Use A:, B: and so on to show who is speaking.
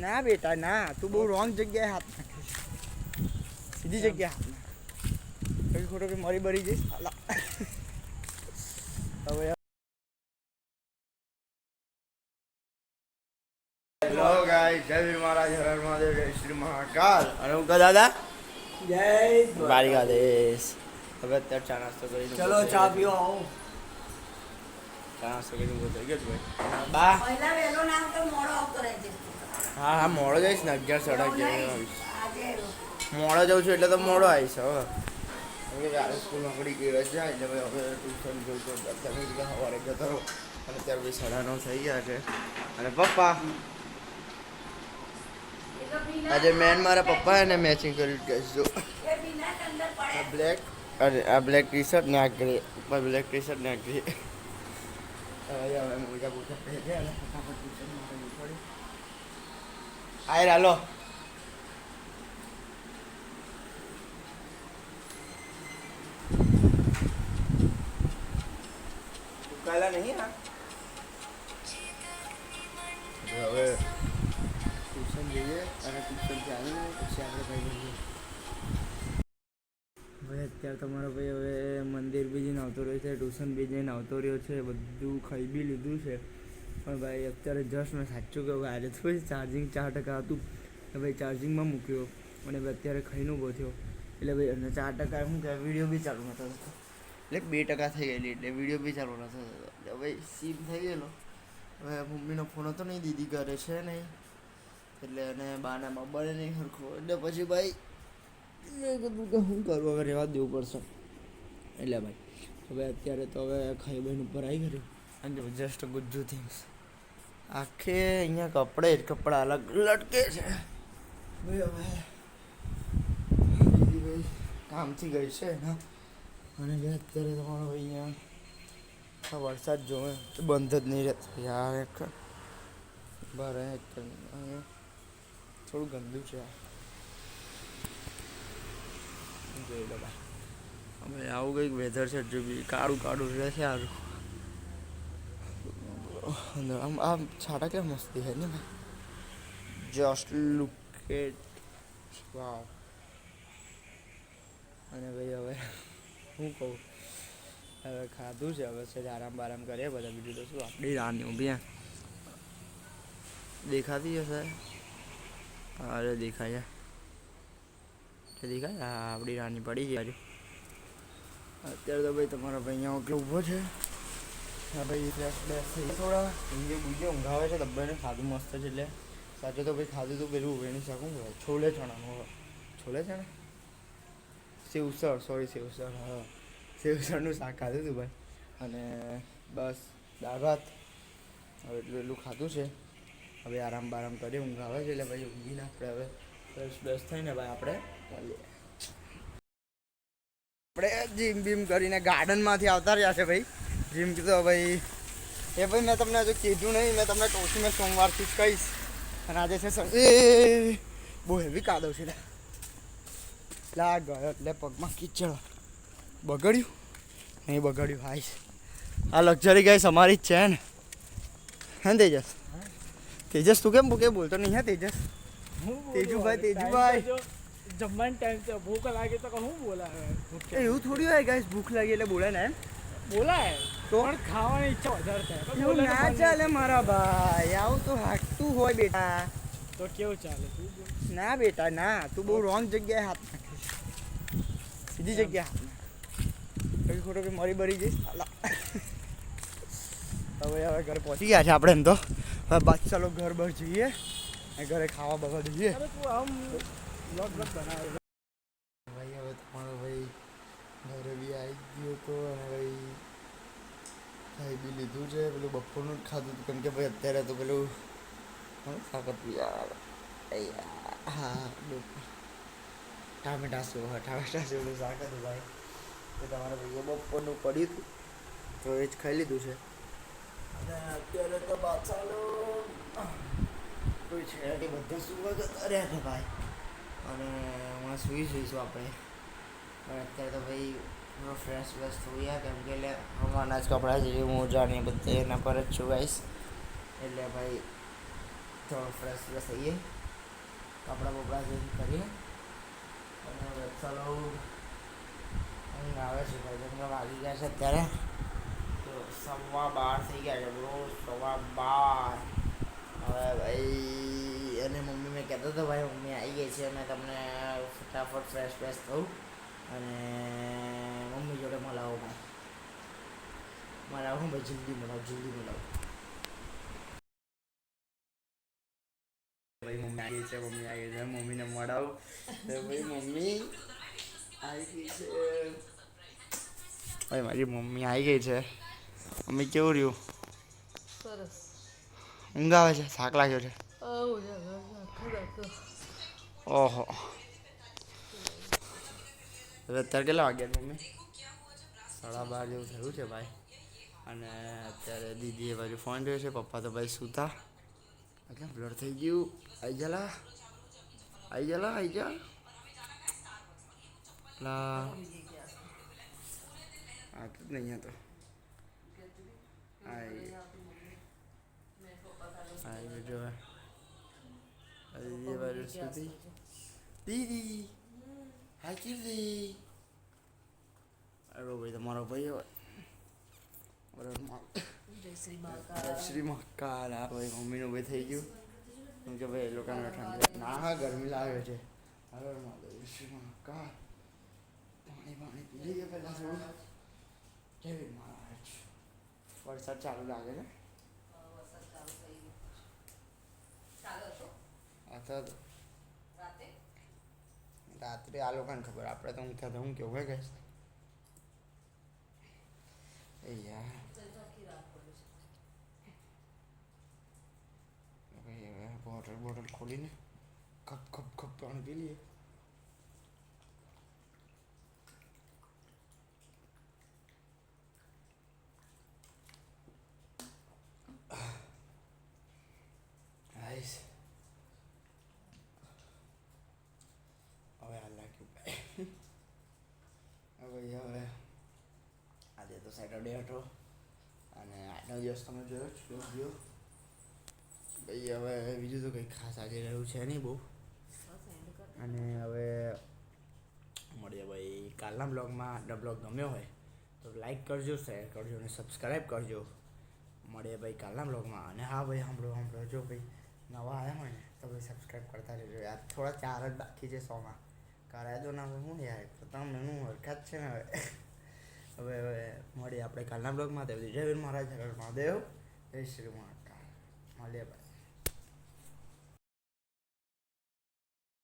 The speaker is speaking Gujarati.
A: ના બેટા ના, તું બહુ રોંગ જગ્યાએ હાથ નાખે છે. સીધી જગ્યાએ હાથ નાખ. પછી ખોટો કે મરી બરી જઈશ. હવે હેલો ગાઈસ, જય શ્રી મહારાજ, હર હર મહાદેવ, જય શ્રી મહાકાલ. અને હું કહું દાદા
B: જય
A: દ્વારિકાધીશ. હવે અત્યારે ચા નાસ્તો કરીને
B: ચલો ચા પીઓ આવો.
A: ચા નાસ્તો કરીને ઊભો થઈ ગયો છું ભાઈ. બા
B: પહેલા વહેલો ના તો મોડો આવતો રહેજે.
A: હા હા, મોડો જઈશ ને, 11 સાડા 11 આવીશ.
B: આજે
A: મોડો જાઉં છું એટલે તો મોડો આવીશ. હવે કેમ કે કાલે સ્કૂલમાં પડી ગઈ રજા, એટલે ભાઈ હવે ટ્યુશન જોઉં તો અત્યારે સવારે જતો રહો. અને અત્યારે ભાઈ 9:30 થઈ ગયા છે. અને પપ્પા આજે મેન મારા પપ્પા એને મેચિંગ કર્યું કે જો આ બ્લેક અને આ બ્લેક ટી શર્ટ ને આ ગ્રે, ઉપર બ્લેક ટી શર્ટ ને આ ગ્રે. હવે મોજા પૂછા પહેરે અને ફટાફટ ટ્યુશન માટે નીકળી. આય હાલો. ઉકાલા નહીં હા. હવે ટ્યુશન જઈએ અને ટ્યુશનથી આવીને પછી આપણે ભાઈ જઈએ. ભાઈ અત્યારે તમારો ભાઈ હવે મંદિર બી જઈને આવતો રહ્યો છે, ટ્યુશન બી જઈને આવતો રહ્યો છે, બધું ખાઈ બી લીધું છે. પણ ભાઈ અત્યારે જસ્ટ મેં સાચું કહું, આજે થોડી ચાર્જિંગ 4% હતું તો ભાઈ ચાર્જિંગમાં મૂક્યો અને ભાઈ અત્યારે ખાઈને ઊભો થયો. એટલે ભાઈ અને 4% શું કહેવાય, વિડીયો બી ચાલુ નહોતો થતો. એટલે 2% થઈ ગયેલી એટલે વિડીયો બી ચાલુ નહોતો થતો. એટલે ભાઈ સીમ થઈ ગયેલો. હવે મમ્મીનો ફોન હતો નહીં, દીદી ઘરે છે નહીં, એટલે અને બાનામાં બને નહીં સરખો. એટલે પછી ભાઈ મેં કીધું કે શું કરું, હવે રહેવા દેવું પડશે. એટલે ભાઈ હવે અત્યારે તો હવે ખાઈ બહેન ઉપર આવી ગયો અને જસ્ટ ગુજ્જુ થિંગ્સ આખે અહીંયા કપડાં અલગ લટકે છે. ભાઈ હવે દીદી ભાઈ કામથી ગઈ છે ને, અને ભાઈ અત્યારે તમારો ભાઈ અહીંયા વરસાદ જોવે બંધ જ નહીં રહેતો યાર. એક બહાર અહીંયા થોડું ગંદુ છે જોઈ લો ભાઈ. હવે આવું કંઈક વેધર છે, જો બી કાળું કાળું રહે છે સારું. આમ છાટા કેમ મસ્તી છે ને ભાઈ. જસ્ટ લુક એટ વાવ. અને ભાઈ હવે શું કહું, હવે ખાધું છે, હવે છે આરામ બારામ કરીએ બધા. બીજું તો શું, આપણી રાની ઊભી દેખાતી હશે. અરે દેખાય હા, આપણી રાની પડી ગઈ. અત્યારે તો ભાઈ તમારા ભાઈ અહીંયા ઓકે ઊભો છે. હા ભાઈ ફ્રેશ બેસ થઈ થોડા ઊંઘ આવે છે. દબ્બાને ખાધું મસ્ત છે, એટલે સાચું તો ભાઈ ખાધું તો પેલું એની શાક શું કહેવાય, છોલે ચણા સેવસળ હા, સેવસળનું શાક ખાધું હતું ભાઈ. અને બસ દાળ ભાત હવે એટલું ખાધું છે. હવે આરામ બારામ કરીએ, ઊંઘ આવે છે એટલે ભાઈ ઊંઘીને આપણે હવે ફ્રેશ બેસ થઈને ભાઈ આપણે જીમ બીમ કરીને ગાર્ડનમાંથી આવતા રહ્યા છે ભાઈ. જીમ કીધું ભાઈ એ ભાઈ મેં તમને હજુ કીધું નહીં, મેં તમને કહું છું, મેં સોમવારથી જ કહીશ. અને આજે છે બહુ હેવી કાદવ છે લા ગયો એટલે પગમાં કીચડ બગડ્યું નહીં બગડ્યું. હાઈશ આ લક્ઝરી ગાઈસ અમારી જ છે ને. હે તેજસ તું કેમ બોલતો નહીં? હે તેજુભાઈ
B: જમવાનો ટાઈમ છે, ભૂખ લાગે તો હું બોલાવે?
A: એવું થોડી હોય ગાઈસ, ભૂખ લાગી એટલે બોલાય ને એમ
B: બોલાય
A: તો
B: પણ ખાવાની ઈચ્છા વધારે થાય.
A: એવું ના ચાલે મારા ભાઈ, આવું તો હાટતું હોય બેટા.
B: તો કેવું ચાલે?
A: ના બેટા ના, તું બહુ રોંગ જગ્યાએ હાથ નાખે છે. સીધી જગ્યાએ હાથ નાખ. પછી ખોટો કે મરી બરી જઈશ. હવે ઘરે પહોંચી ગયા છે આપણે. એમ તો હવે બાકી ચાલો ઘર બહાર જઈએ, ઘરે ખાવા બવા દઈએ. ભાઈ હવે તમારો ભાઈ ઘરે બી આવી ગયો હતો અને ભાઈ ખાઈ બી લીધું છે. પેલું બપોરનું જ ખાધું હતું, કેમ કે ભાઈ અત્યારે તો પેલું શાક હતું યાર. હા ટામેટા સેવનું શાક હતું ભાઈ. તો તમારા ભાઈએ બપોરનું પડ્યું હતું તો એ જ ખાઈ લીધું છે. અને અત્યારે તો બાચાલો કોઈ છે નહીં, બધા સુવા જતા રહ્યા છે ભાઈ. અને હમણાં સુઈશું આપણે. પણ અત્યારે તો ભાઈ ફ્રેશ વેશ થયા, કેમ કે એટલે હમણાંના જ કપડાં જેવી મોજા ને બધે એના પર જ છું ગાઈશ. એટલે ભાઈ થોડો ફ્રેશ ફ્રેશ થઈએ, કપડાં બપડા ચેન્જ કરીએ અને હવે ચાલો ઊંઘ આવે છે ભાઈ. કેમ કે વાગી ગયા છે અત્યારે તો 12:15 થઈ ગયા છે બ્રો, 12:15. હવે ભાઈ અને મમ્મી મેં કહેતો હતો ભાઈ મમ્મી આવી ગઈ છે, મેં તમને ફટાફટ ફ્રેશ ફ્રેશ થયું અને મમ્મી જોડે મળાવો ભાઈ, ભાઈ જલ્દી મળાવો ભાઈ. મમ્મી આવી ગઈ છે, મમ્મીને મળાવું તો ભાઈ મમ્મી આવી ગઈ છે ભાઈ, મારી મમ્મી આવી ગઈ છે. મમ્મી કેવું રહ્યું?
B: સરસ.
A: ઊંઘ આવે છે? થાક લાગ્યો છે? ઓહો. હવે અત્યારે કેટલા વાગ્યા મમ્મી? 12:30 જેવું થયું છે ભાઈ. અને અત્યારે દીદીએ બાજુ ફોન જોયો છે, પપ્પા તો ભાઈ સૂતા. એટલે બ્લર થઈ ગયું. આવી જા લા આ તો નહીં હતો. આવી જો દીદી બાજુ સુધી. દીદી હા કીધી. અરે ભાઈ તમારો ભાઈ હોય. જય શ્રી મહાકાલ. હા ભાઈ મમ્મીનું ભાઈ થઈ ગયું. કેમ કે ભાઈ એ લોકોને ઠંડી ના હા ગરમી લાગે છે. હવે જય શ્રી મહાકાલ. પાણી પી લઈએ પહેલાં થોડું. જય મહારાજ. વરસાદ ચાલુ લાગે છે. રાત્રે આ લોકોને ખબર, આપણે તો ઊંઘતા તો હું કેવું હોય ગઈશ એ યાર. બોટલ ખોલીને ખપ પાણી પી લઈએ. હવે હાલ લાગ્યું ભાઈ. હવે આજે તો સેટરડે હતો અને આજનો દિવસ તમે જોયો ભાઈ. હવે બીજું તો કંઈ ખાસ આજે રહ્યું છે નહીં બહુ. અને હવે મળીએ ભાઈ કાલના બ્લોગમાં. બ્લોગ ગમ્યો હોય તો લાઈક કરજો, શેર કરજો અને સબસ્ક્રાઈબ કરજો. મળીએ ભાઈ કાલના બ્લોગમાં. અને હા ભાઈ સાંભળો જો ભાઈ નવા આવ્યા હોય ને તો ભાઈ સબસ્ક્રાઈબ કરતા રહેજો યાર. થોડા 4 જ બાકી છે 100 માં. કરાય દો ના હું યાર, તો તમનું હરકત છે ને હવે મળીએ આપણે કાલના બ્લોગમાં. જય વીર મહારાજ, હર મહાદેવ, જય શ્રી મહાકાલ. મળીએ ભાઈ.